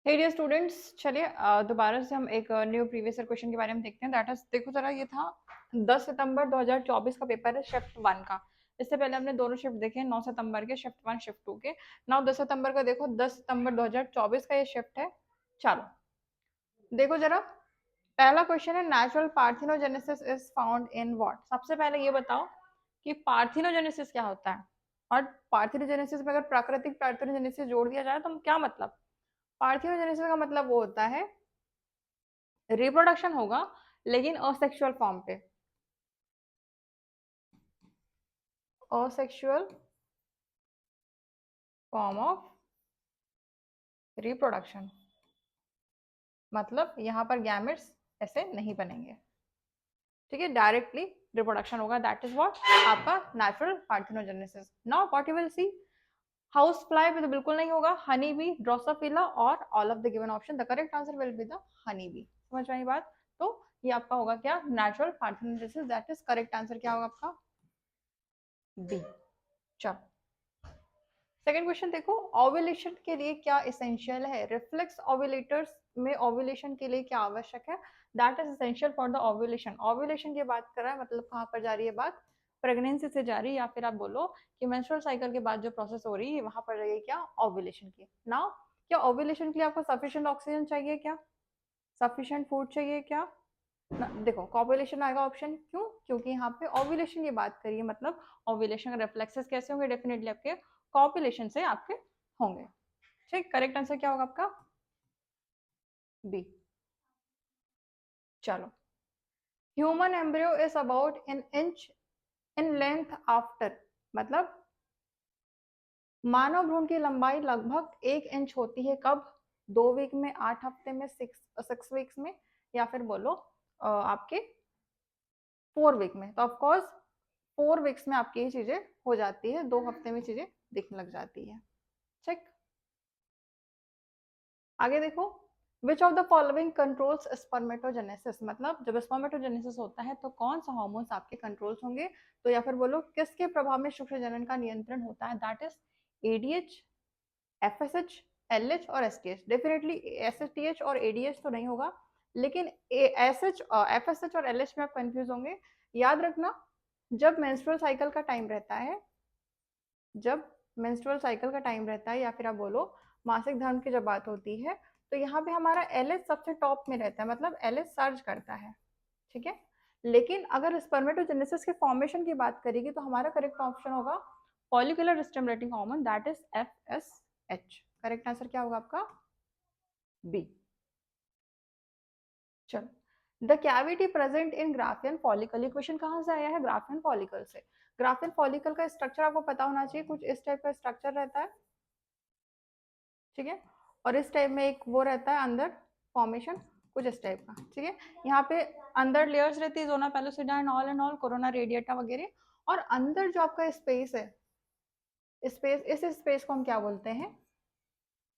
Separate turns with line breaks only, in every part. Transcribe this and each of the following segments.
हे dear students, चलिए दोबारा से हम एक न्यू प्रीवियस ईयर क्वेश्चन के बारे में देखते हैं। दैट इज, देखो जरा, ये था 10 सितंबर 2024 का पेपर है, शिफ्ट 1 का। इससे पहले हमने दोनों शिफ्ट देखे हैं, 9 सितंबर के, शिफ्ट 1 शिफ्ट 2 के। नाउ 10 सितंबर का देखो, 10 सितंबर 2024 का ये शिफ्ट है। चलो देखो जरा, पहला क्वेश्चन है natural parthenogenesis is found in what. सबसे पहले ये बताओ कि पार्थिनोजेनेसिस क्या होता है। और पार्थिनोजेनेसिस में अगर प्राकृतिक पार्थिनोजेनेसिस जोड़ दिया जाए तो क्या मतलब? पार्थिनोजेनेसिस का मतलब वो होता है रिप्रोडक्शन होगा, लेकिन असेक्सुअल फॉर्म पे। असेक्सुअल फॉर्म ऑफ रिप्रोडक्शन, मतलब यहाँ पर गैमेट्स ऐसे नहीं बनेंगे, ठीक है, डायरेक्टली रिप्रोडक्शन होगा। दैट इज व्हाट आपका natural parthenogenesis. Now what you will see, house fly भी तो बिल्कुल नहीं होगा, हनी बी, ड्रोसोफिला और all of the given option. The correct answer will be the honey bee. समझ में आई बात? तो ये आपका होगा क्या, natural parthenogenesis. That is correct answer क्या होगा आपका, बी। चलो सेकेंड क्वेश्चन देखो, ओव्यूलेशन के लिए क्या इसेंशियल है? रिफ्लेक्स ओव्यूलेटर्स में ओव्यूलेशन के लिए क्या आवश्यक है? That is essential for the ovulation. Ovulation की बात कर रहा है, मतलब कहाँ पर जा रही है बात, प्रेगनेंसी से जा रही है, या फिर आप बोलो कि मेंस्ट्रुअल साइकिल के बाद जो प्रोसेस हो रही है वहां पर रही है क्या, ओव्यूलेशन की। नाउ क्या ओव्यूलेशन के लिए आपको सफिशिएंट ऑक्सीजन चाहिए क्या, सफिशिएंट फूड चाहिए क्या? देखो कॉपुलेशन आएगा ऑप्शन, क्यों? क्योंकि यहाँ पे ओव्यूलेशन की बात करिए, मतलब ओव्यूलेशन रिफ्लेक्सेस कैसे होंगे, डेफिनेटली आपके कॉपुलेशन से आपके होंगे। ठीक, करेक्ट आंसर क्या होगा आपका, बी। चलो, human embryo is about an inch in length after, मतलब मानव भ्रूण की लंबाई लगभग 1 इंच होती है कब? 2 वीक में, 8 हफ्ते में, 6 वीक्स में, या फिर बोलो आपके 4 वीक में। तो ऑफकोर्स 4 वीक्स में आपकी ये चीजें हो जाती है, 2 हफ्ते में चीजें दिखने लग जाती है। ठीक, आगे देखो, which of the following controls spermatogenesis, मतलब जब स्पर्मेटोजेनेसिस होता है तो कौन सा हार्मोन्स आपके कंट्रोल्स होंगे? तो या फिर बोलो किसके प्रभाव में शुक्र जनन का नियंत्रण होता है? That is ADH, FSH, LH और एसटीएच। डेफिनेटली एसटीएच और एडीएच तो नहीं होगा, लेकिन एसएच, एफएसएच और एलएच में आप कंफ्यूज होंगे। याद रखना, जब मेंस्ट्रुअल साइकिल का टाइम रहता है, जब मेंस्ट्रुअल साइकिल का टाइम रहता है, या फिर आप बोलो मासिक धर्म की जब बात होती है, तो यहाँ पे हमारा एलएच सबसे टॉप में रहता है, मतलब एलएच सर्ज करता है, ठीक है। लेकिन अगर स्पर्मेटोजेनेसिस के फॉर्मेशन की बात करेगी तो हमारा करेक्ट ऑप्शन होगा follicular stimulating hormone, that is FSH. Correct answer क्या होगा आपका, बी। चलो, the cavity present in Graafian follicle, ये क्वेश्चन कहाँ से आया है, ग्राफियन फॉलिकल से। ग्राफियन फॉलिकल का स्ट्रक्चर आपको पता होना चाहिए, कुछ इस टाइप का स्ट्रक्चर रहता है, ठीक है। और इस टाइप में एक वो रहता है अंदर फॉर्मेशन, कुछ इस टाइप का, ठीक है। यहाँ पे अंदर लेयर्स रहती है, zona pellucida and all corona radiata वगैरह। और अंदर जो आपका स्पेस है, स्पेस, इस स्पेस को हम क्या बोलते हैं,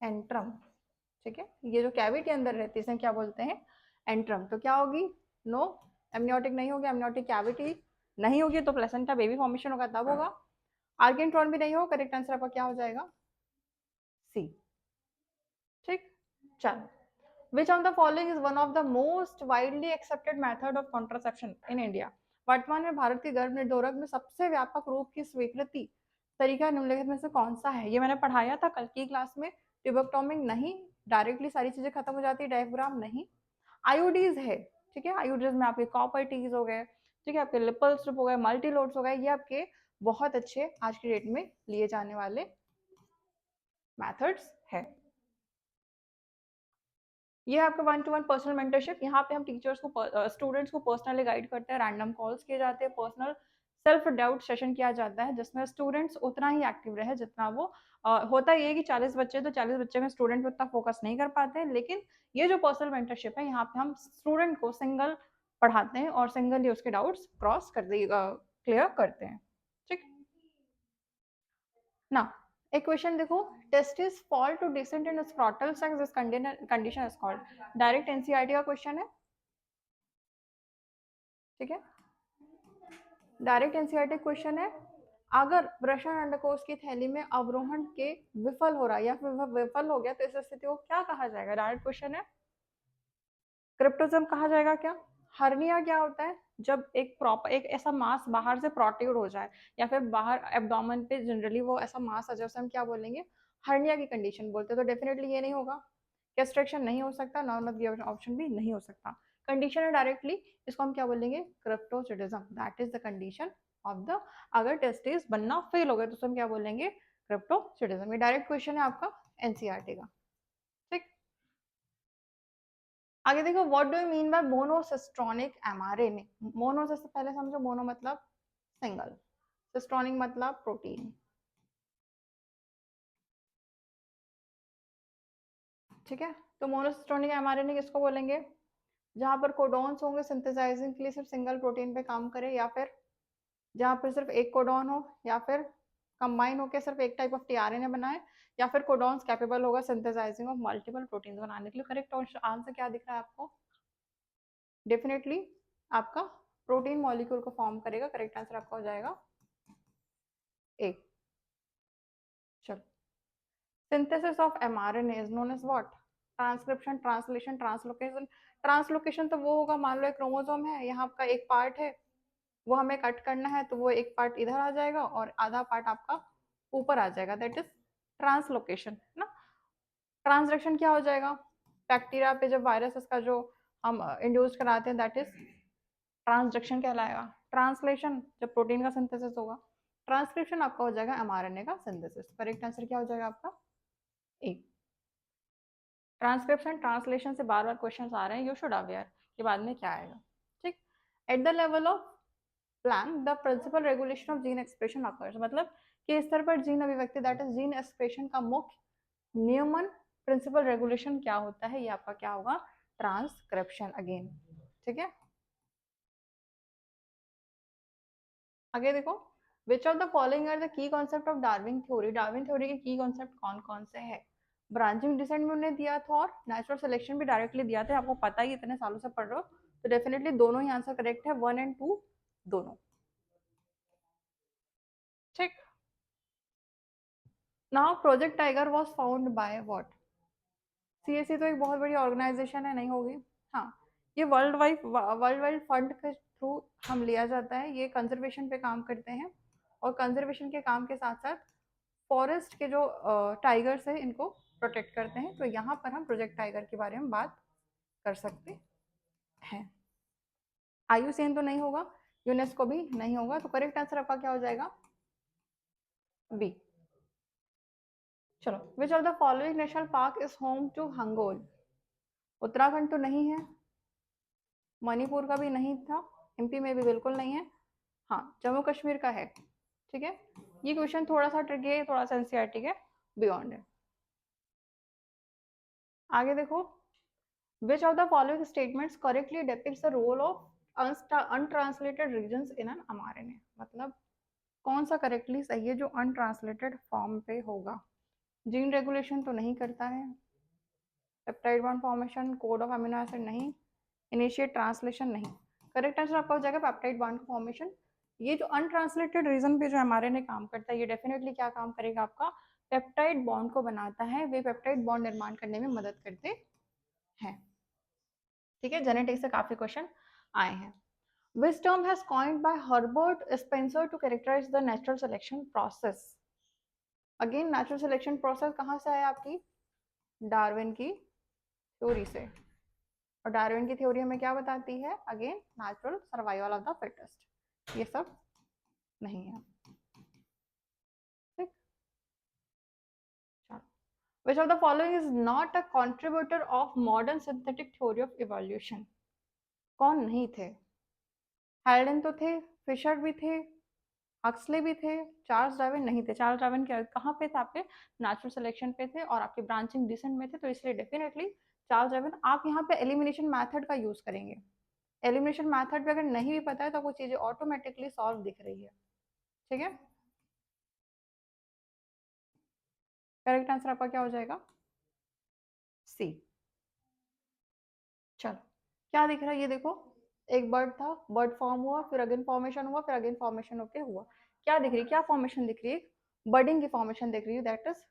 एंट्रम, ठीक है। ये जो कैविटी अंदर रहती है इसे क्या बोलते हैं, एंट्रम। तो क्या होगी, नो, एमनियोटिक नहीं होगी, एमनियोटिक कैविटी नहीं होगी तो प्लेसेंटा बेबी फॉर्मेशन होगा तब होगा। आर्गेंट्रॉन भी नहीं हो, करेक्ट आंसर आपका क्या हो जाएगा, सी। ठीक, चलो, which of the following is one of the most widely accepted method of contraception in India? वर्तमान में भारत के गर्भ निरोधक में सबसे व्यापक रूप की स्वीकृति तरीका निम्नलिखित में से कौन सा है? ये मैंने पढ़ाया था कल की क्लास में। ट्यूबेक्टोमी नहीं, डायरेक्टली सारी चीजें खत्म हो जाती है, डायफ्राम नहीं। आयोडीज है, ठीक है, आयोडीज में आपके कॉपर टीज हो गए, ठीक है, आपके लिपल स्ट्रिप हो गए, मल्टीलोड्स हो गए, ये आपके बहुत अच्छे आज की डेट में लिए जाने वाले मेथड्स है। ये आपका 1-to-1 पर्सनल मेंटरशिप, यहाँ पे हम टीचर्स को, स्टूडेंट्स को पर्सनली गाइड करते हैं, रैंडम कॉल्स किए जाते हैं, पर्सनल सेल्फ डाउट सेशन किया जाता है, जिसमें स्टूडेंट्स उतना ही एक्टिव रहे जितना वो होता ये कि 40 बच्चे, तो 40 बच्चे में स्टूडेंट उतना फोकस नहीं कर पाते हैं। लेकिन ये जो पर्सनल मेंटरशिप है, यहाँ पे हम स्टूडेंट को सिंगल पढ़ाते हैं और सिंगल ही उसके डाउट्स क्रॉस कर क्लियर करते हैं। ठीक ना, एक क्वेश्चन देखो, testis fall to descent in scrotal sacs, this condition is called. Direct NCERT का क्वेश्चन है, ठीक है, डायरेक्ट एनसीईआरटी क्वेश्चन है। अगर वृषण अंडकोश की थैली में अवरोहण के विफल हो रहा है या फिर वह विफल हो गया तो इस स्थिति को क्या कहा जाएगा? डायरेक्ट क्वेश्चन है। क्रिप्टोजम कहा जाएगा क्या? हर्निया क्या होता है? जब एक प्रॉपर एक ऐसा मास बाहर से प्रोट्रूड हो जाए या फिर बाहर एब्डोमेन पे जनरली वो ऐसा मास आ जाए, उसे हम क्या बोलेंगे? हर्निया की कंडीशन बोलते हैं। तो डेफिनेटली ये नहीं होगा, कैस्ट्रेक्शन नहीं हो सकता, नॉर्मल ऑप्शन भी नहीं हो सकता। कंडीशन है डायरेक्टली, इसको हम क्या बोलेंगे? Cryptorchidism. That is the condition of the, अगर टेस्टिस बनना फेल हो गए तो हम क्या बोलेंगे? क्रिप्टोचिडिज्म। ये डायरेक्ट क्वेश्चन है आपका एनसीईआरटी का। ठीक, आगे देखो, what do you mean by monocistronic mRNA? Mono से पहले समझो, मोनो मतलब सिंगल, सिस्ट्रोनिक मतलब प्रोटीन। ठीक है, तो मोनोसिस्ट्रोनिक एमआरएनए किसको बोलेंगे? जहां पर कोडॉन्स होंगे सिंथेसाइजिंग के लिए सिर्फ सिंगल प्रोटीन पे काम करे, या फिर जहां पर सिर्फ एक कोडॉन हो, या फिर कंबाइन होकर सिर्फ एक टाइप ऑफ टीआरएनए बनाए, या फिर कोडॉन्स कैपेबल होगा सिंथेसाइजिंग ऑफ मल्टीपल प्रोटीन बनाने के लिए। करेक्ट आंसर क्या दिख रहा है आपको? डेफिनेटली आपका प्रोटीन मॉलिक्यूल को फॉर्म करेगा। करेक्ट आंसर आपका हो जाएगा ए। चलो, synthesis of mRNA is known as what? Transcription, translation, translocation. Translocation तो वो होगा, मान लो एक क्रोमोसोम है, यहाँ का एक पार्ट है, वो हमें कट करना है, तो वो एक पार्ट इधर आ जाएगा और आधा पार्ट आपका ऊपर आ जाएगा, दैट इज ट्रांसलोकेशन ना। ट्रांसलेशन क्या हो जाएगा? बैक्टीरिया पे जब वायरस का जो हम इंड्यूस कराते हैं, दैट इज ट्रांसडक्शन कहलाएगा। ट्रांसलेशन जब प्रोटीन का सिंथेसिस होगा। ट्रांसक्रिप्शन आपका हो जाएगा एमआरएनए का सिंथेसिस। करेक्ट आंसर क्या हो जाएगा आपका? ए। ट्रांसक्रिप्शन ट्रांसलेशन से बार बार क्वेश्चन आ रहे हैं, यू शुड अवेयर कि बाद में क्या आएगा। ठीक, at the level of plant the principal regulation of gene expression occurs, मतलब कि स्तर पर जीन अभिव्यक्ति दैट इज जीन एक्सप्रेशन का मुख्य नियमन प्रिंसिपल रेगुलेशन क्या होता है? ये आपका क्या होगा? Transcription again. ठीक है, आगे देखो, which of the following are the key concept of Darwin theory? Darwin theory के की कॉन्सेप्ट कौन कौन से हैं? ब्रांचिंग डिसेंट में उन्हें दिया था और नेचुरल सिलेक्शन भी डायरेक्टली दिया था। आपको पता ही, इतने सालों से पढ़ रहे हो तो डेफिनेटली दोनों ही आंसर करेक्ट है, 1 एंड 2 दोनों। ठीक, now project tiger was found by what? CSC तो एक बहुत बड़ी ऑर्गेनाइजेशन है, नहीं होगी। हाँ, ये वर्ल्ड वाइड फंड के थ्रू हम लिया जाता है। ये कंजर्वेशन पे काम करते हैं और कंजर्वेशन के काम के साथ साथ फॉरेस्ट के जो टाइगर्स है इनको प्रोटेक्ट करते हैं। तो यहाँ पर हम प्रोजेक्ट टाइगर के बारे में बात कर सकते हैं। आयुसीएन तो नहीं होगा, यूनेस्को भी नहीं होगा, तो करेक्ट आंसर आपका क्या हो जाएगा? बी। चलो, which of the following national park is home to hangul? Uttarakhand तो नहीं है, मणिपुर का भी नहीं था, एमपी में भी बिल्कुल नहीं है, हाँ जम्मू कश्मीर का है। ठीक है, ये क्वेश्चन थोड़ा सा ट्रिकी है, थोड़ा सा एनसीईआरटी के बियॉन्ड है। आगे देखो, which of the following statements correctly depicts the role of untranslated regions in an mRNA? मतलब कौन सा करेक्टली सही है जो अनट्रांसलेटेड फॉर्म पे होगा? जीन रेगुलेशन तो नहीं करता है, peptide bond formation, code of amino acid नहीं, इनिशिएट ट्रांसलेशन नहीं। करेक्ट आंसर आपका हो जाएगा पेप्टाइड बॉन्ड फॉर्मेशन। ये जो अनट्रांसलेटेड रीजन पे जो एमआरएनए काम करता है, ये डेफिनेटली क्या काम करेगा? आपका पेप्टाइड बॉन्ड को बनाता है, वे पेप्टाइड बॉन्ड निर्माण करने में मदद करते हैं। ठीक है, जेनेटिक्स से काफी क्वेश्चन आए हैं। Which term has coined by Herbert Spencer to characterize the natural selection process? Again natural selection process कहाँ से आया? आपकी डार्विन की थ्योरी से। और डार्विन की थ्योरी हमें क्या बताती है? Again natural survival of the fittest. ये सब नहीं है। ठीक, चलो, which of the following is not a contributor of modern synthetic theory of evolution? कौन नहीं थे? हैल्डन तो थे, फिशर भी थे, हक्सले भी थे, चार्ल्स डार्विन नहीं थे। चार्ल्स डार्विन कहाँ पे थे? आपके नेचुरल सिलेक्शन पे थे और आपके ब्रांचिंग डिसेंट में थे, तो इसलिए डेफिनेटली चार्ल्स डार्विन। आप यहाँ पे एलिमिनेशन मेथड का यूज करेंगे। एलिमिनेशन मेथड पे अगर नहीं भी पता है तो वो चीजें ऑटोमेटिकली सॉल्व दिख रही है। ठीक है, करेक्ट आंसर आपका क्या हो जाएगा? सी। चलो, क्या दिख रहा है? ये देखो, एक बर्ड था, बर्ड फॉर्म हुआ, फिर अगेन फॉर्मेशन हुआ, फिर अगेन फॉर्मेशन होके हुआ। क्या दिख रही है, क्या फॉर्मेशन दिख रही है, बर्डिंग की फॉर्मेशन दिख रही है, दैट इज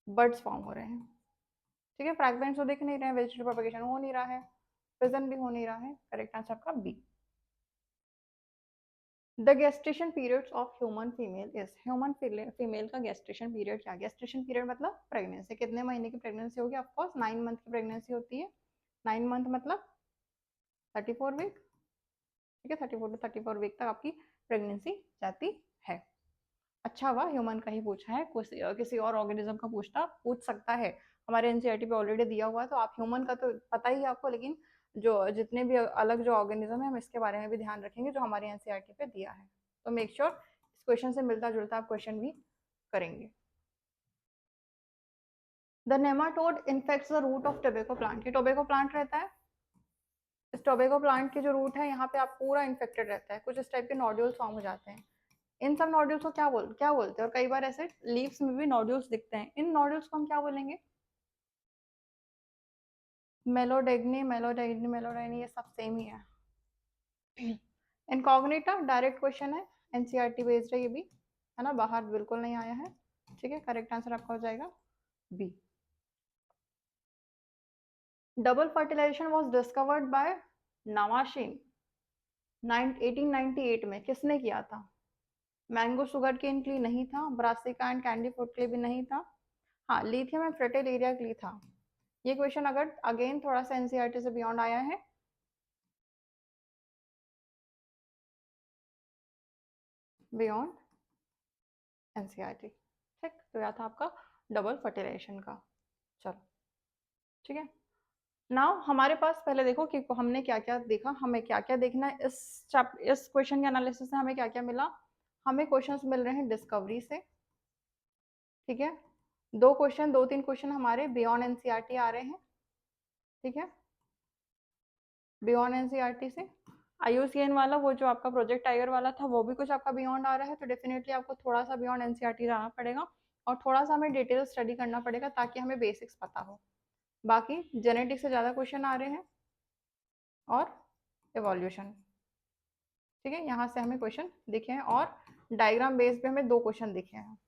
बर्ड्स फॉर्म हो रहे हैं। ठीक है, फ्रैगमेंट्स तो दिख नहीं रहे हैं, वेजिटेटिव प्रोपगेशन हो नहीं रहा है, फिजन भी हो नहीं रहा है। करेक्ट आंसर आपका B. The gestation periods of human female is, human female का गेस्टेशन पीरियड क्या? गेस्टेशन पीरियड मतलब प्रेगनेंसी, कितने महीने की प्रेगनेंसी होगी? ऑफकोर्स 9 मंथ की प्रेगनेंसी होती है। 9 मंथ मतलब 34 वीक। ठीक है, 34 टू 34 वीक तक आपकी प्रेगनेंसी जाती है। अच्छा हुआ ह्यूमन का ही पूछा है, किसी और ऑर्गेनिज्म का पूछ सकता है। हमारे एनसीईआरटी पे ऑलरेडी दिया हुआ है, तो आप ह्यूमन का तो पता ही है आपको, लेकिन जो जितने भी अलग जो ऑर्गेनिज्म है हम इसके बारे में भी ध्यान रखेंगे जो हमारे एनसीईआरटी पे दिया है। तो मेक श्योर इस क्वेश्चन से मिलता जुलता आप क्वेश्चन भी करेंगे। The nematode infects the root of tobacco plant. ये टोबैको प्लांट रहता है, इस टोबैको प्लांट के जो रूट है यहाँ पे आप पूरा इन्फेक्टेड रहता है, कुछ इस टाइप के नोड्यूल्स फॉर्म हो जाते हैं। इन सब नोड्यूल्स को क्या बोलते हैं? और कई बार ऐसे लीव्स में भी नोड्यूल्स दिखते हैं, इन नोड्यूल्स को हम क्या बोलेंगे? मेलोडेग्नी, मेलोडेग्नी, मेलोडाइनी, ये सब सेम ही है। इनकॉग्निटा डायरेक्ट क्वेश्चन है, एनसीईआरटी बेस्ड है ये भी, है ना, बाहर बिल्कुल नहीं आया है। ठीक है, करेक्ट आंसर आपका हो जाएगा B. Double fertilisation was discovered by Nawaschin 1898 में, किसने किया था? मैंगो शुगर केन के लिए नहीं था, ब्रासिका एंड कैंडी फ्रूट के लिए भी नहीं था, हाँ लिथियम एंड फ्रेटिलेरिया के लिए था। ये क्वेश्चन अगर अगेन थोड़ा सा एनसीईआरटी से बियॉन्ड आया है, बियॉन्ड एनसीईआरटी। ठीक, तो यह था आपका डबल फर्टिलाइजेशन का। चलो ठीक है, नाउ हमारे पास पहले देखो कि हमने क्या क्या देखा, हमें क्या क्या देखना है इस क्वेश्चन के एनालिसिस से हमें क्या क्या मिला। हमें क्वेश्चंस मिल रहे हैं डिस्कवरी से। ठीक है, दो तीन क्वेश्चन हमारे बियॉन्ड एनसीईआरटी आ रहे हैं। ठीक है, बियॉन्ड एनसीईआरटी से आईयूसीएन वाला वो जो आपका प्रोजेक्ट टाइगर वाला था वो भी कुछ आपका बियॉन्ड आ रहा है, तो डेफिनेटली आपको थोड़ा सा बियॉन्ड एनसीईआरटी जाना पड़ेगा और थोड़ा सा हमें डिटेल स्टडी करना पड़ेगा ताकि हमें बेसिक्स पता हो। बाकी जेनेटिक्स से ज़्यादा क्वेश्चन आ रहे हैं और एवोल्यूशन। ठीक है, यहाँ से हमें क्वेश्चन दिखे हैं और डायग्राम बेस पे हमें 2 क्वेश्चन दिखे हैं।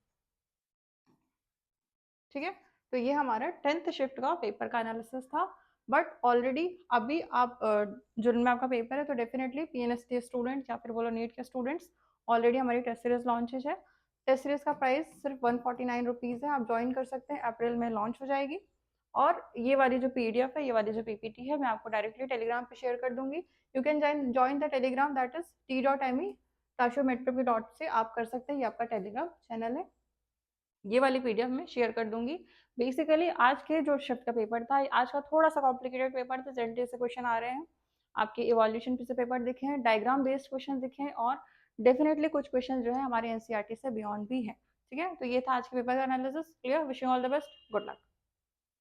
ठीक है, तो ये हमारा 10th शिफ्ट का पेपर का एनालिसिस था। बट ऑलरेडी अभी आप जून में आपका पेपर है, तो डेफिनेटली पीएनएसटी स्टूडेंट या फिर बोलो नीट के स्टूडेंट्स, ऑलरेडी हमारी टेस्ट सीरीज लॉन्चेज है। टेस्ट सीरीज का प्राइस सिर्फ 149 रुपीज़ है, आप ज्वाइन कर सकते हैं, अप्रैल में लॉन्च हो जाएगी। और ये वाली जो पीडीएफ है, ये वाली जो पीपीटी है, मैं आपको डायरेक्टली टेलीग्राम पे शेयर कर दूंगी। You can join the Telegram, that is t.me/tashometrip से आप कर सकते हैं, ये आपका टेलीग्राम चैनल है। ये वाली पीडीएफ में शेयर कर दूंगी। बेसिकली आज के जो शिफ्ट का पेपर था, आज का थोड़ा सा कॉम्प्लिकेटेड पेपर था, जेनेटिक्स से क्वेश्चन आ रहे हैं, आपके इवोल्यूशन से पेपर दिखे हैं, डायग्राम बेस्ड क्वेश्चन दिखे हैं और डेफिनेटली कुछ क्वेश्चन जो है हमारे एनसीईआरटी से बियॉन्ड भी है। ठीक है, तो ये था आज के पेपर का analysis. Clear, wishing all the best, good luck.